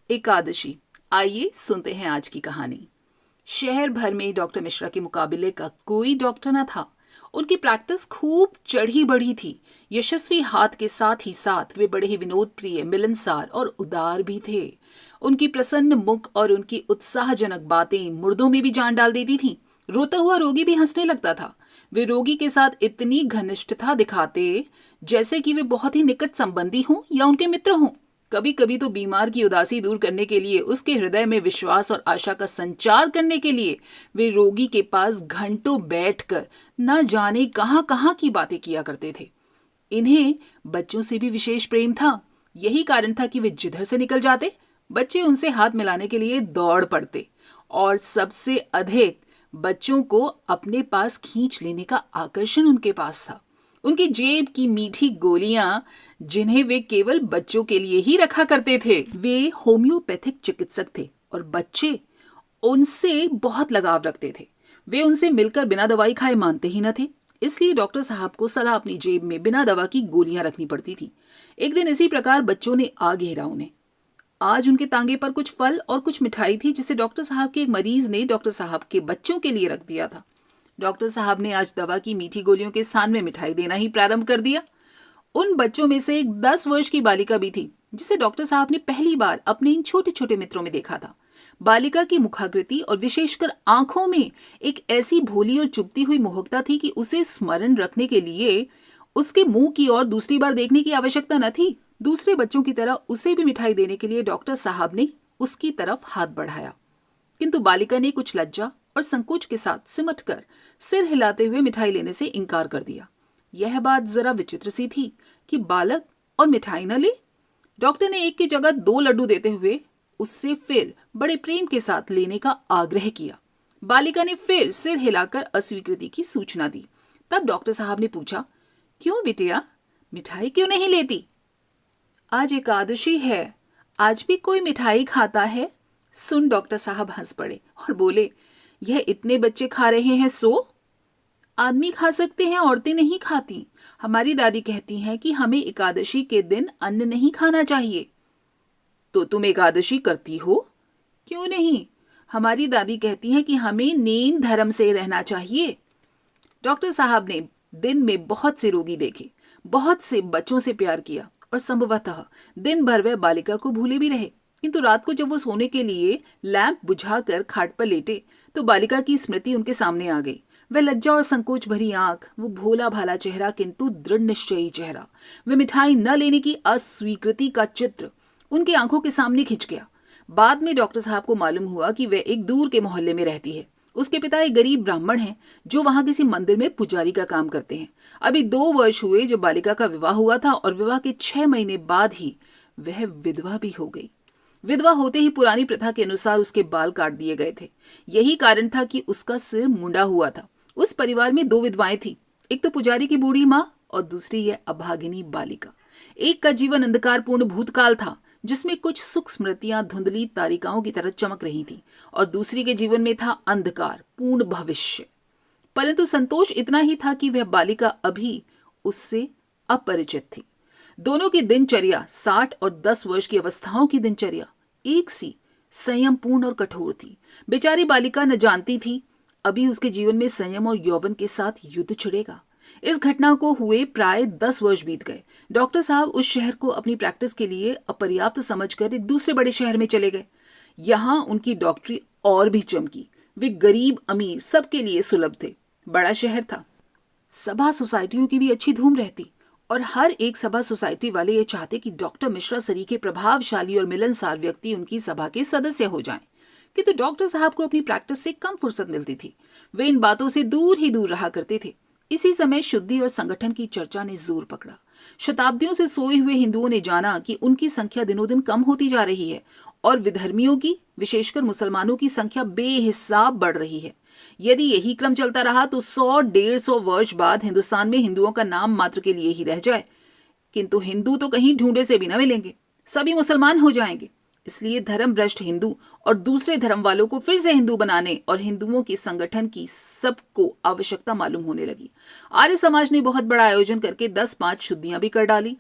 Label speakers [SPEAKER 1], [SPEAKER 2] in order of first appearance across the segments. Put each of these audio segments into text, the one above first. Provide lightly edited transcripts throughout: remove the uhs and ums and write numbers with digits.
[SPEAKER 1] एकादशी। आइए सुनते हैं आज की कहानी। शहर भर में डॉक्टर मिश्रा के मुकाबले का कोई डॉक्टर न था। उनकी प्रैक्टिस खूब चढ़ी बढ़ी थी। यशस्वी हाथ के साथ ही साथ वे बड़े ही विनोद प्रिय, मिलनसार और उदार भी थे। उनकी प्रसन्न मुख और उनकी उत्साहजनक बातें मुर्दों में भी जान डाल देती थीं। रोता हुआ रोगी भी हंसने लगता था। वे रोगी के साथ इतनी घनिष्ठता दिखाते जैसे कि वे बहुत ही निकट संबंधी हों या उनके मित्र हों। कभी कभी तो बीमार की उदासी दूर करने के लिए, उसके हृदय में विश्वास और आशा का संचार करने के लिए वे रोगी के पास घंटों बैठकर न जाने कहां कहां की बातें किया करते थे। इन्हें बच्चों से भी विशेष प्रेम था। यही कारण था कि वे जिधर से निकल जाते, बच्चे उनसे हाथ मिलाने के लिए दौड़ पड़ते और सबसे अधिक बच्चों को अपने पास खींच लेने का आकर्षण उनके पास था। उनकी जेब की मीठी गोलियां, जिन्हें वे केवल बच्चों के लिए ही रखा करते थे। वे होम्योपैथिक चिकित्सक थे और बच्चे उनसे बहुत लगाव रखते थे। वे उनसे मिलकर बिना दवाई खाए मानते ही न थे। इसलिए डॉक्टर साहब को सदा अपनी जेब में बिना दवा की गोलियां रखनी पड़ती थी। एक दिन इसी प्रकार बच्चों ने आ घेरा उन्हें। आज उनके तांगे पर कुछ फल और कुछ मिठाई थी, जिसे डॉक्टर साहब के एक मरीज ने डॉक्टर साहब के बच्चों के लिए रख दिया था। डॉक्टर साहब ने आज दवा की मीठी गोलियों के स्थान में मिठाई देना ही प्रारंभ कर दिया। उन बच्चों में से एक 10 वर्ष की बालिका भी थी, जिसे डॉक्टर साहब ने पहली बार अपने इन छोटे छोटे मित्रों में देखा था। बालिका की मुखाकृति और विशेषकर आंखों में एक ऐसी भोली और चुभती हुई मोहकता थी कि उसे स्मरण रखने के लिए उसके मुंह की ओर दूसरी बार देखने की आवश्यकता न थी। दूसरे बच्चों की तरह उसे भी मिठाई देने के लिए डॉक्टर साहब ने उसकी तरफ हाथ बढ़ाया, किंतु बालिका ने कुछ लज्जा और संकोच के साथ सिमटकर सिर हिलाते हुए मिठाई लेने से इनकार कर दिया। यह बात जरा विचित्र सी थी कि बालक और मिठाई न ले। डॉक्टर ने एक की जगह 2 लड्डू देते हुए उससे फिर बड़े प्रेम के साथ लेने का आग्रह किया। बालिका ने फिर सिर हिलाकर अस्वीकृति की सूचना दी। तब डॉक्टर साहब ने पूछा, क्यों बिटिया, मिठाई क्यों नहीं लेती? आज एकादशी है, आज भी कोई मिठाई खाता है? सुन डॉक्टर साहब हंस पड़े और बोले, यह इतने बच्चे खा रहे हैं सो? आदमी खा सकते हैं, औरतें नहीं खाती। हमारी दादी कहती हैं कि हमें एकादशी के दिन अन्न नहीं खाना चाहिए। तो तुम एकादशी करती हो? क्यों नहीं, हमारी दादी कहती हैं कि हमें नेम धर्म से रहना चाहिए। डॉक्टर साहब ने दिन में बहुत से रोगी देखे, बहुत से बच्चों से प्यार किया और संभवतः दिन भर वह बालिका को भूले भी रहे। किंतु रात को जब वो सोने के लिए लैंप बुझाकर खाट पर लेटे तो बालिका की स्मृति उनके सामने आ गई। वह लज्जा और संकोच भरी आंख, वो भोला भाला चेहरा किंतु दृढ़ निश्चयी चेहरा, वह मिठाई न लेने की अस्वीकृति का चित्र उनकी आंखों के सामने खिंच गया। बाद में डॉक्टर साहब को मालूम हुआ कि वह एक दूर के मोहल्ले में रहती है। उसके पिता एक गरीब ब्राह्मण हैं जो वहां किसी मंदिर में पुजारी का काम करते हैं। अभी 2 वर्ष हुए जब बालिका का विवाह हुआ था और विवाह के 6 महीने बाद ही वह विधवा भी हो गई। विधवा होते ही पुरानी प्रथा के अनुसार उसके बाल काट दिए गए थे। यही कारण था कि उसका सिर मुंडा हुआ था। उस परिवार में 2 विधवाएं थी, एक तो पुजारी की बूढ़ी माँ और दूसरी यह अभागिनी बालिका। एक का जीवन अंधकारपूर्ण भूतकाल था, जिसमें कुछ सुख स्मृतियां धुंधली तारिकाओं की तरह चमक रही थी, और दूसरी के जीवन में था अंधकार पूर्ण भविष्य। परंतु संतोष इतना ही था कि वह बालिका अभी उससे अपरिचित थी। दोनों की दिनचर्या 60 और 10 वर्ष की अवस्थाओं की दिनचर्या एक सी संयमपूर्ण और कठोर थी। बेचारी बालिका न जानती थी अभी उसके जीवन में संयम और यौवन के साथ युद्ध छिड़ेगा। इस घटना को हुए प्राय 10 वर्ष बीत गए। डॉक्टर साहब उस शहर को अपनी प्रैक्टिस के लिए अपर्याप्त समझकर एक दूसरे बड़े शहर में चले गए। यहाँ उनकी डॉक्टरी और भी चमकी। वे गरीब अमीर सबके लिए सुलभ थे। बड़ा शहर था, सभा सोसाइटियों की भी अच्छी धूम रहती और हर एक सभा सोसाइटी वाले ये चाहते कि डॉक्टर मिश्रा सरीखे प्रभावशाली और मिलनसार व्यक्ति उनकी सभा के सदस्य हो जाएं। किंतु डॉक्टर साहब को अपनी प्रैक्टिस से कम फुर्सत मिलती थी। वे इन बातों से दूर ही दूर रहा करते थे। इसी समय शुद्धि और संगठन की चर्चा ने जोर पकड़ा। शताब्दियों से सोए हुए हिंदुओं ने जाना कि उनकी संख्या दिनों दिन कम होती जा रही है और विधर्मियों की, विशेषकर मुसलमानों की संख्या बेहिसाब बढ़ रही है। यदि यही क्रम चलता रहा तो 100-150 वर्ष बाद हिंदुस्तान में हिंदुओं का नाम मात्र के लिए ही रह जाए। किंतु हिंदू तो कहीं ढूंढे से भी न मिलेंगे, सभी मुसलमान हो जाएंगे। इसलिए धर्म भ्रष्ट हिंदू और दूसरे धर्म वालों को फिर से हिंदू बनाने और हिंदुओं के संगठन की सबको आवश्यकता मालूम होने लगी। आर्य समाज ने बहुत बड़ा आयोजन करके 10-5 शुद्धियां भी कर डाली।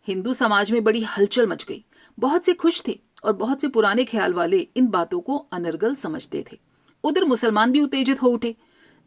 [SPEAKER 1] हिंदू समाज में बड़ी हलचल मच गई। बहुत से खुश थे और बहुत से पुराने ख्याल वाले इन बातों को अनर्गल समझते थे। उधर मुसलमान भी उत्तेजित हो उठे।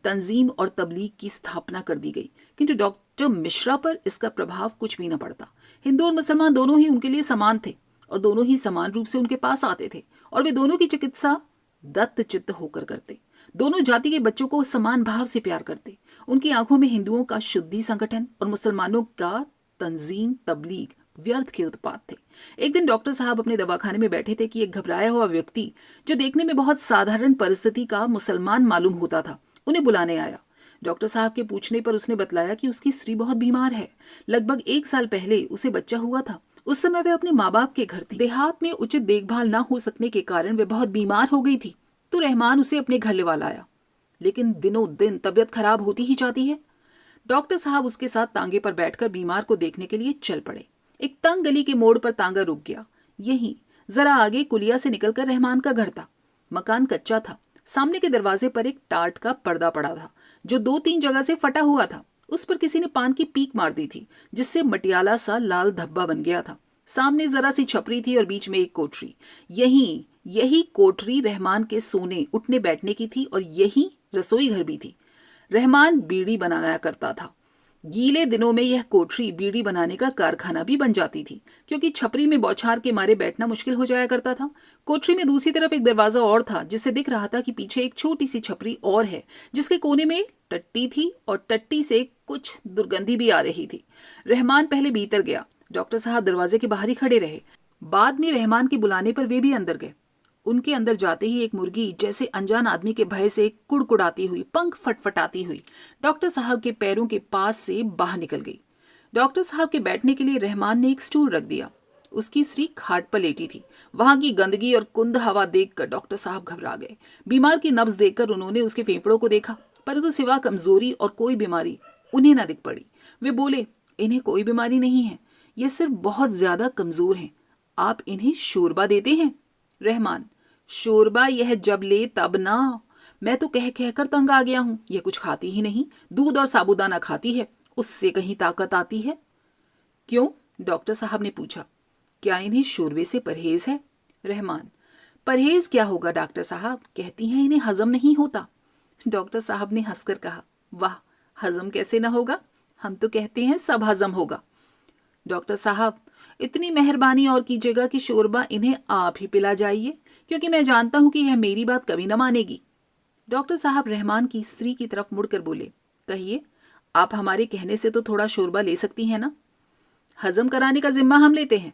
[SPEAKER 1] तंजीम और तबलीग की स्थापना कर दी गई, किंतु डॉक्टर मिश्रा पर इसका प्रभाव कुछ भी न पड़ता। हिंदू और मुसलमान दोनों ही उनके लिए समान थे और दोनों ही समान रूप से उनके पास आते थे और वे दोनों की चिकित्सा दत्तचित्त होकर करते। दोनों जाति के बच्चों को समान भाव से प्यार करते। उनकी आंखों में हिंदुओं का शुद्धि संगठन और मुसलमानों का तंजीम तबलीग व्यर्थ के उत्पाद थे। एक दिन डॉक्टर साहब अपने दवाखाने में बैठे थे कि एक घबराया हुआ व्यक्ति, जो देखने में बहुत साधारण परिस्थिति का मुसलमान मालूम होता था, उन्हें बुलाने आया। डॉक्टर साहब के पूछने पर उसने बतलाया कि उसकी स्त्री बहुत बीमार है। लगभग 1 साल पहले उसे बच्चा हुआ था। उस समय वह अपने माँ बाप के घर थी। देहात में उचित देखभाल न हो सकने के कारण वह बहुत बीमार हो गई थी, तो रहमान उसे अपने घर लेवा लाया। लेकिन दिनों दिन तबीयत खराब होती ही जाती है। डॉक्टर साहब उसके साथ तांगे पर बैठकर बीमार को देखने के लिए चल पड़े। एक तंग गली के मोड़ पर तांगा रुक गया। यहीं जरा आगे कुलिया से निकलकर रहमान का घर था। मकान कच्चा था। सामने के दरवाजे पर एक टाट का पर्दा पड़ा था, जो 2-3 जगह से फटा हुआ था। उस पर किसी ने पान की पीक मार दी थी, जिससे मटियाला सा लाल धब्बा बन गया था। सामने जरा सी छपरी थी और बीच में एक कोठरी। यही कोठरी रहमान के सोने उठने बैठने की थी और यही रसोई घर भी थी। रहमान बीड़ी बनाया करता था। गीले दिनों में यह कोठरी बीड़ी बनाने का कारखाना भी बन जाती थी, क्योंकि छपरी में बौछार के मारे बैठना मुश्किल हो जाया करता था। कोठरी में दूसरी तरफ एक दरवाजा और था, जिससे दिख रहा था कि पीछे एक छोटी सी छपरी और है, जिसके कोने में टट्टी थी और टट्टी से कुछ दुर्गंधी भी आ रही थी। रहमान पहले भीतर गया। डॉक्टर साहब दरवाजे के बाहर ही खड़े रहे। बाद में रहमान के बुलाने पर वे भी अंदर गए। उनके अंदर जाते ही एक मुर्गी जैसे अनजान आदमी के भय से कुड़कुड़ाती हुई, पंख फटफटाती हुई डॉक्टर साहब के पैरों के पास से बाहर निकल गई। डॉक्टर साहब के बैठने के लिए रहमान ने एक स्टूल रख दिया। उसकी स्त्री खाट पर लेटी थी। वहां की गंदगी और कुंद हवा देखकर डॉक्टर साहब घबरा गए। बीमार की नब्ज देखकर उन्होंने उसके फेफड़ों को देखा, परंतु सिवा कमजोरी और कोई बीमारी उन्हें न दिख पड़ी। वे बोले, इन्हें कोई बीमारी नहीं है, ये सिर्फ बहुत ज्यादा कमजोर हैं। आप इन्हें शोरबा देते हैं? रहमान, शोरबा यह जब ले तब ना। मैं तो कह कहकर तंग आ गया हूं। यह कुछ खाती ही नहीं, दूध और साबुदाना खाती है, उससे कहीं ताकत आती है। क्यों? डॉक्टर साहब ने पूछा। क्या इन्हें शोरबे से परहेज है? रहमान, परहेज क्या होगा डॉक्टर साहब, कहती हैं इन्हें हजम नहीं होता। डॉक्टर साहब ने हंसकर कहा, वाह, हजम कैसे ना होगा, हम तो कहते हैं सब हजम होगा। डॉक्टर साहब, इतनी मेहरबानी और कीजिएगा कि शोरबा इन्हें आप ही पिला जाइए, क्योंकि मैं जानता हूं कि यह मेरी बात कभी न मानेगी। डॉक्टर साहब रहमान की स्त्री की तरफ मुड़कर बोले, कहिए, आप हमारे कहने से तो थोड़ा शोरबा ले सकती हैं ना? हजम कराने का जिम्मा हम लेते हैं।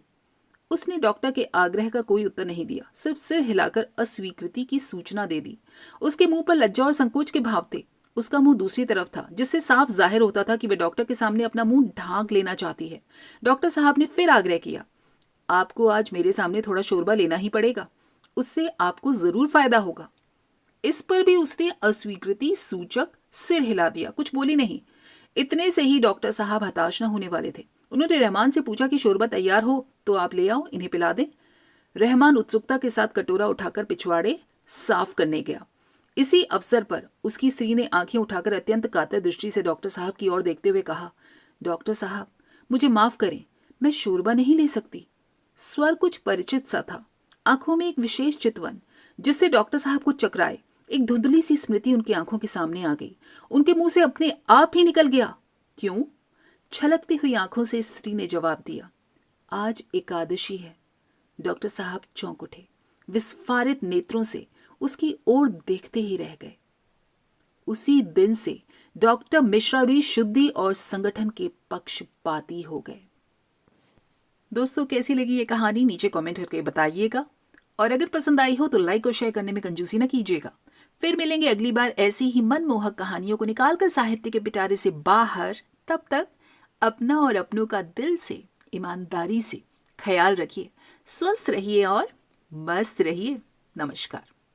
[SPEAKER 1] उसने डॉक्टर के आग्रह का कोई उत्तर नहीं दिया, सिर्फ सिर हिलाकर अस्वीकृति की सूचना दे दी। उसके मुंह पर लज्जा और संकोच के भाव थे। उसका मुंह दूसरी तरफ था, जिससे साफ जाहिर होता था कि वह डॉक्टर के सामने अपना मुंह ढांक लेना चाहती है। डॉक्टर साहब ने फिर आग्रह किया, आपको आज मेरे सामने थोड़ा शोरबा लेना ही पड़ेगा, उससे आपको जरूर फायदा होगा। इस पर भी उसने अस्वीकृति सूचक सिर हिला दिया, कुछ बोली नहीं। इतने से ही डॉक्टर साहब हताश न होने वाले थे। उन्होंने रहमान से पूछा कि शोरबा तैयार हो तो आप ले आओ, इन्हें पिला दें। रहमान उत्सुकता के साथ कटोरा उठाकर पिछवाड़े साफ करने गया। इसी अवसर पर उसकी स्त्री ने आंखें उठाकर अत्यंत कातर दृष्टि से डॉक्टर साहब की ओर देखते हुए कहा, डॉक्टर साहब, मुझे माफ करें, मैं शोरबा नहीं ले सकती। स्वर कुछ परिचित सा था, आंखों में एक विशेष चितवन, जिससे डॉक्टर साहब को चकराए। एक धुंधली सी स्मृति उनकी आंखों के सामने आ गई। उनके मुंह से अपने आप ही निकल गया, क्यों? छलकती हुई आंखों से स्त्री ने जवाब दिया, आज एकादशी है। डॉक्टर साहब चौंक उठे, विस्फारित नेत्रों से उसकी ओर देखते ही रह गए। उसी दिन से डॉक्टर मिश्रा भी शुद्धि और संगठन के पक्षपाती हो गए। दोस्तों, कैसी लगी ये कहानी नीचे कमेंट करके बताइएगा, और अगर पसंद आई हो तो लाइक और शेयर करने में कंजूसी न कीजिएगा। फिर मिलेंगे अगली बार ऐसी ही मनमोहक कहानियों को निकालकर साहित्य के पिटारे से बाहर। तब तक अपना और अपनों का दिल से, ईमानदारी से ख्याल रखिए, स्वस्थ रहिए और मस्त रहिए। नमस्कार।